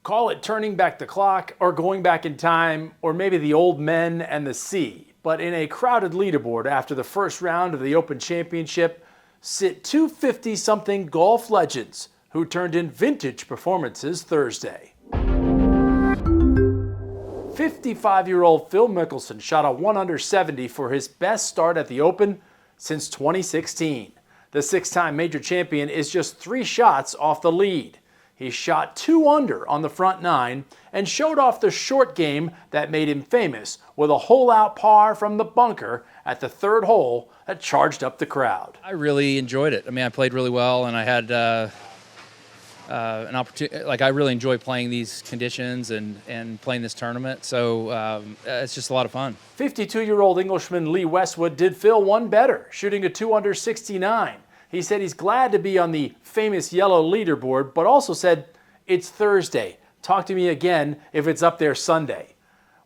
Call it turning back the clock or going back in time, or maybe the old men and the sea. But in a crowded leaderboard after the first round of the Open Championship sit two 50-something golf legends who turned in vintage performances Thursday. 55-year-old Phil Mickelson shot a 1-under-70 for his best start at the Open since 2016. The six-time major champion is just 3 shots off the lead. He shot 2 under on the front 9 and showed off the short game that made him famous with a hole-out par from the bunker at the 3rd hole that charged up the crowd. I really enjoyed it. I mean, I played really well, and I had an opportunity. Like, I really enjoy playing these conditions and playing this tournament. So it's just a lot of fun. 52-year-old Englishman Lee Westwood did Phil one better, shooting a 2-under-69. He said he's glad to be on the famous yellow leaderboard, but also said, "It's Thursday. Talk to me again if it's up there Sunday."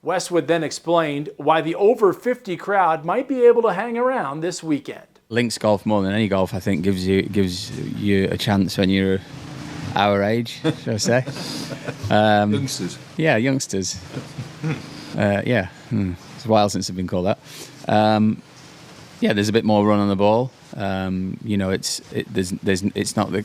Westwood then explained why the over 50 crowd might be able to hang around this weekend. Links golf, more than any golf, I think, gives you a chance when you're our age, shall I say. Youngsters. Yeah, youngsters. It's a while since I've been called that. There's a bit more run on the ball. It's not a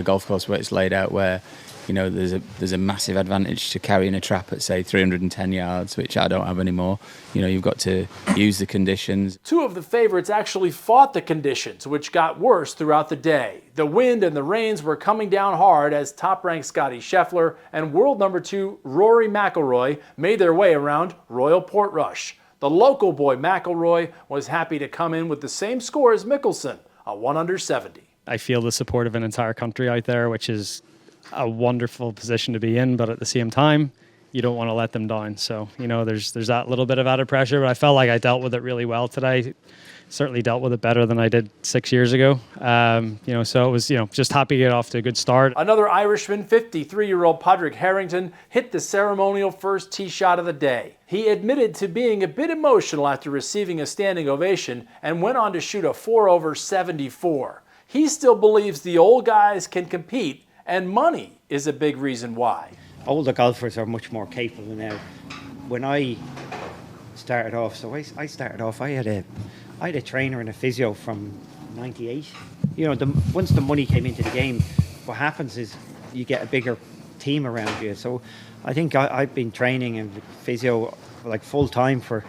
golf course where it's laid out where there's a massive advantage to carrying a trap at, say, 310 yards, which I don't have anymore. You've got to use the conditions. 2 of the favorites actually fought the conditions, which got worse throughout the day. The wind and the rains were coming down hard as top-ranked Scottie Scheffler and world number 2 Rory McIlroy made their way around Royal Portrush. The local boy McIlroy was happy to come in with the same score as Mickelson, a 1-under-70. I feel the support of an entire country out there, which is a wonderful position to be in, but at the same time, you don't want to let them down. So, there's that little bit of added pressure, but I felt like I dealt with it really well today. Certainly dealt with it better than I did 6 years ago. So it was, just happy to get off to a good start. Another Irishman, 53-year-old Padraig Harrington, hit the ceremonial first tee shot of the day. He admitted to being a bit emotional after receiving a standing ovation and went on to shoot a 4-over-74. He still believes the old guys can compete, and money is a big reason why. Older golfers are much more capable now. When I started off, I had a trainer and a physio from '98. Once the money came into the game, what happens is you get a bigger team around you. So I think I've been training and physio like full time for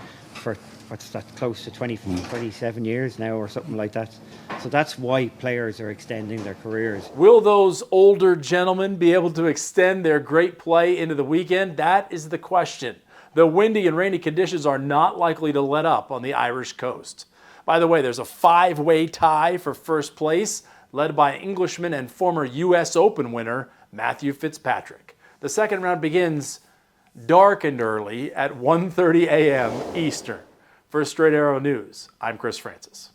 what's that, close to 27 years now or something like that. So that's why players are extending their careers. Will those older gentlemen be able to extend their great play into the weekend? That is the question. The windy and rainy conditions are not likely to let up on the Irish coast. By the way, there's a 5-way tie for first place, led by Englishman and former U.S. Open winner Matthew Fitzpatrick. The second round begins dark and early at 1:30 a.m. Eastern. For Straight Arrow News, I'm Chris Francis.